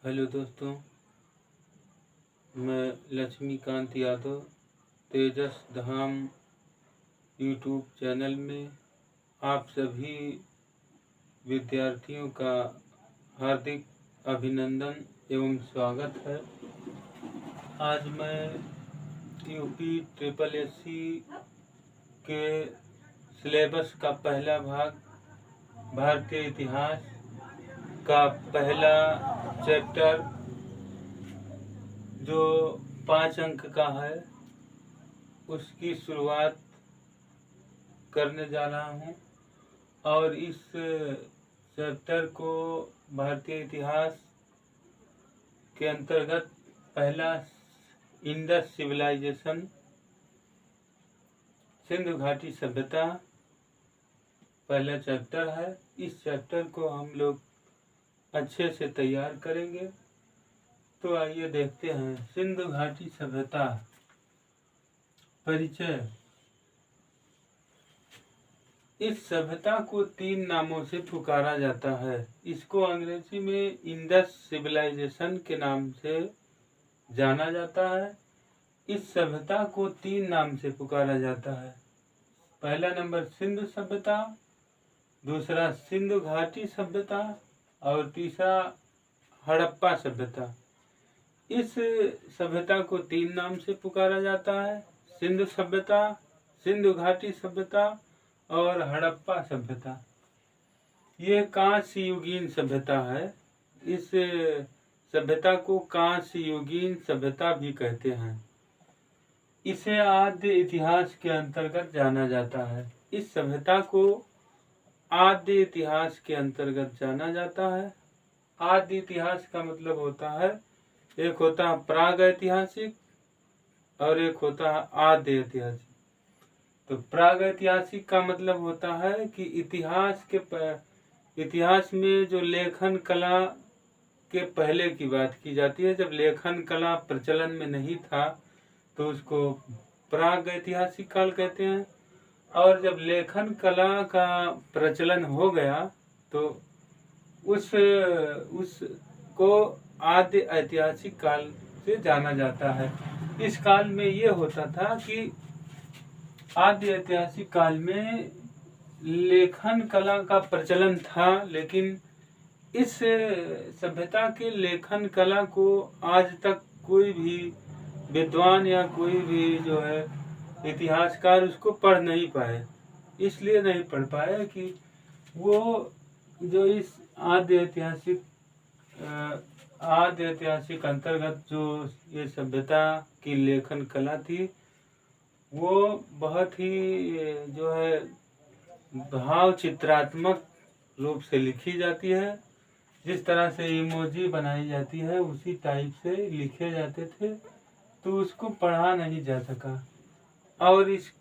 Hello दोस्तों, मैं लक्ष्मीकांत यादव तेजस धाम YouTube channel में आप सभी विद्यार्थियों का हार्दिक अभिनंदन एवं स्वागत है। आज मैं यूपी ट्रिपल एससी के सिलेबस का पहला भाग भारतीय इतिहास का पहला चैप्टर जो 5 अंक का है उसकी शुरुआत करने जा रहा हूँ। और इस चैप्टर को भारतीय इतिहास के अंतर्गत पहला इंडस सिविलाइजेशन, सिंधु घाटी सभ्यता पहला चैप्टर है। इस चैप्टर को हम लोग अच्छे से तैयार करेंगे। तो आइए देखते हैं सिंधु घाटी सभ्यता। परिचय। इस सभ्यता को 3 नामों से पुकारा जाता है। इसको अंग्रेजी में इंडस सिविलाइजेशन के नाम से जाना जाता है। इस सभ्यता को 3 नाम से पुकारा जाता है। पहला नंबर सिंधु सभ्यता, दूसरा सिंधु घाटी सभ्यता और तीसरा हड़प्पा सभ्यता। इस सभ्यता को 3 नाम से पुकारा जाता है: सिंधु सभ्यता, सिंधु घाटी सभ्यता और हड़प्पा सभ्यता। ये कांस्य युगीन सभ्यता है। इस सभ्यता को कांस्य युगीन सभ्यता भी कहते हैं। इसे आद्य इतिहास के अंतर्गत जाना जाता है। इस सभ्यता को आद्य इतिहास के अंतर्गत जाना जाता है। आद्य इतिहास का मतलब होता है, एक होता है प्राग ऐतिहासिक और एक होता है आद्य ऐतिहासिक। तो प्राग ऐतिहासिक का मतलब होता है कि इतिहास में जो लेखन कला के पहले की बात की जाती है। जब लेखन कला प्रचलन में नहीं था तो उसको प्राग ऐतिहासिक काल कहते हैं। और जब लेखन कला का प्रचलन हो गया तो उसको आद्य ऐतिहासिक काल से जाना जाता है। इस काल में ये होता था कि आद्य ऐतिहासिक काल में लेखन कला का प्रचलन था, लेकिन इस सभ्यता के लेखन कला को आज तक कोई भी विद्वान या कोई भी जो है इतिहासकार उसको पढ़ नहीं पाए। इसलिए नहीं पढ़ पाए कि वो जो इस आद्य ऐतिहासिक अंतर्गत जो ये सभ्यता की लेखन कला थी वो बहुत ही जो है भाव चित्रात्मक रूप से लिखी जाती है। जिस तरह से इमोजी बनाई जाती है उसी टाइप से लिखे जाते थे, तो उसको पढ़ा नहीं जा सका। और इस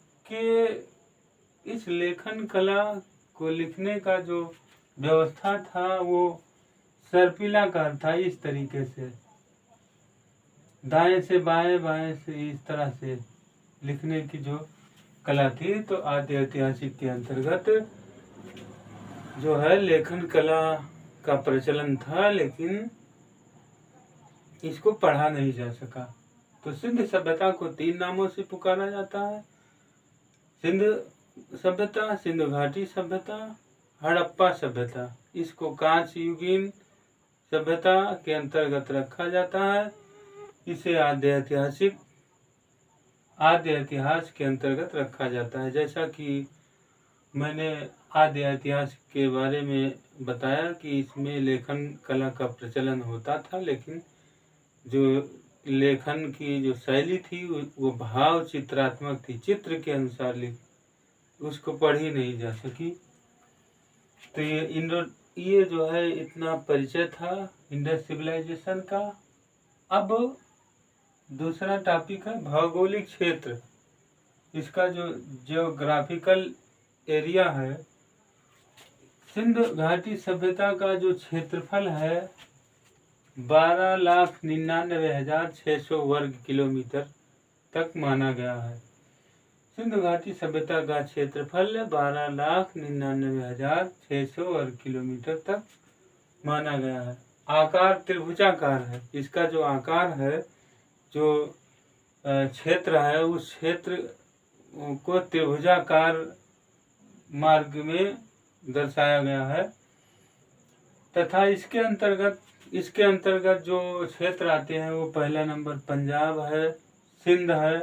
लेखन कला को लिखने का जो व्यवस्था था वो सर्पिलाकार था। इस तरीके से दाएं से बाएं, बाएं से इस तरह से लिखने की जो कला थी। तो आद्य ऐतिहासिक के अंतर्गत जो है लेखन कला का प्रचलन था, लेकिन इसको पढ़ा नहीं जा सका। तो सिंधु सभ्यता को 3 नामों से पुकारा जाता है: सिंधु सभ्यता, सिंधु घाटी सभ्यता, हड़प्पा सभ्यता। इसको कांस्य युगीन सभ्यता के अंतर्गत रखा जाता है। इसे आद्य इतिहास के अंतर्गत रखा जाता है। जैसा कि मैंने आद्य इतिहास के बारे में बताया कि इसमें लेखन कला का प्रचलन होता था, लेकिन जो लेखन की जो शैली थी वो भाव चित्रात्मक थी, चित्र के अनुसार उसको पढ़ी नहीं जा सकी। तो ये जो है इतना परिचय था इंडस सिविलाइजेशन का। अब दूसरा टॉपिक है भौगोलिक क्षेत्र। इसका जो जियोग्राफिकल एरिया है, सिंधु घाटी सभ्यता का जो क्षेत्रफल है 12,99,600 वर्ग किलोमीटर तक माना गया है। सिंधु घाटी सभ्यता का क्षेत्रफल 12,99,600 वर्ग किलोमीटर तक माना गया है। आकार त्रिभुजाकार है। इसका जो आकार है, जो क्षेत्र है, उस क्षेत्र को त्रिभुजाकार मार्ग में दर्शाया गया है। तथा इसके अंतर्गत जो क्षेत्र आते हैं वो पहला नंबर पंजाब है, सिंध है,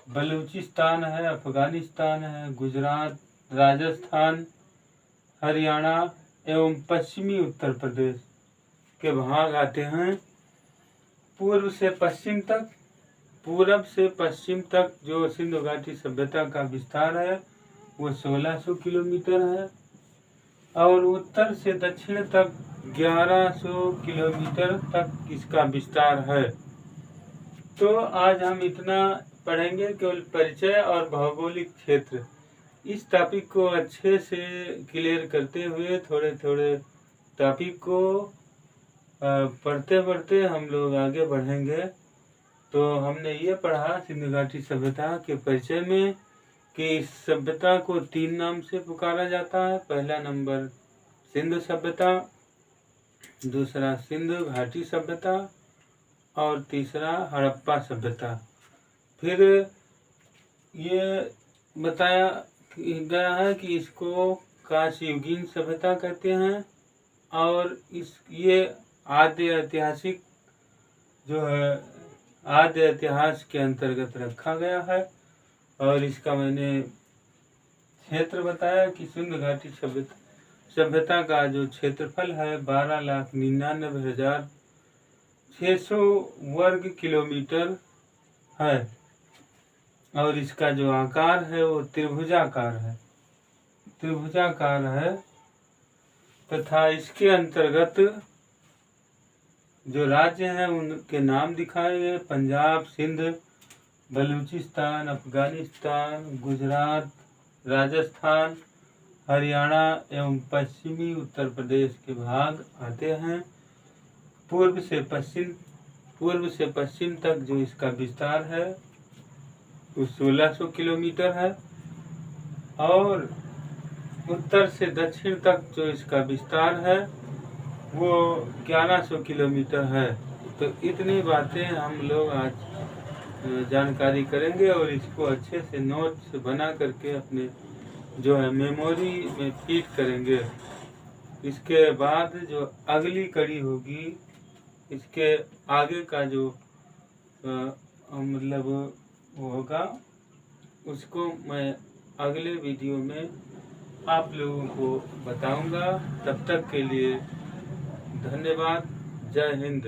बलूचिस्तान है, अफगानिस्तान है, गुजरात, राजस्थान, हरियाणा एवं पश्चिमी उत्तर प्रदेश के भाग आते हैं। पूर्व से पश्चिम तक जो सिंधु घाटी सभ्यता का विस्तार है वो 1600 किलोमीटर है और उत्तर से दक्षिण तक 1100 किलोमीटर तक इसका विस्तार है। तो आज हम इतना पढ़ेंगे, केवल परिचय और भौगोलिक क्षेत्र। इस टॉपिक को अच्छे से क्लियर करते हुए थोड़े थोड़े टॉपिक को पढ़ते पढ़ते हम लोग आगे बढ़ेंगे। तो हमने ये पढ़ा सिंधु घाटी सभ्यता के परिचय में कि इस सभ्यता को 3 नाम से पुकारा जाता है। पहला नंबर सिंधु सभ्यता, दूसरा सिंधु घाटी सभ्यता और तीसरा हड़प्पा सभ्यता। फिर ये बताया गया है कि इसको कांस्ययुगीन सभ्यता कहते हैं और ये आद्य ऐतिहासिक जो है आद्य इतिहास के अंतर्गत रखा गया है। और इसका मैंने क्षेत्र बताया कि सिंधु घाटी सभ्यता का जो क्षेत्रफल है 12,99,600 वर्ग किलोमीटर है और इसका जो आकार है वो त्रिभुजाकार है तथा इसके अंतर्गत जो राज्य हैं उनके नाम दिखाए गए: पंजाब, सिंध, बलूचिस्तान, अफगानिस्तान, गुजरात, राजस्थान, हरियाणा एवं पश्चिमी उत्तर प्रदेश के भाग आते हैं। पूर्व से पश्चिम तक जो इसका विस्तार है वो 1600 किलोमीटर है और उत्तर से दक्षिण तक जो इसका विस्तार है वो 1100 किलोमीटर है। तो इतनी बातें हम लोग आज जानकारी करेंगे और इसको अच्छे से नोट्स बना करके अपने जो है मेमोरी में फीड करेंगे। इसके बाद जो अगली कड़ी होगी, इसके आगे का जो मतलब होगा उसको मैं अगले वीडियो में आप लोगों को बताऊंगा। तब तक के लिए धन्यवाद। जय हिंद।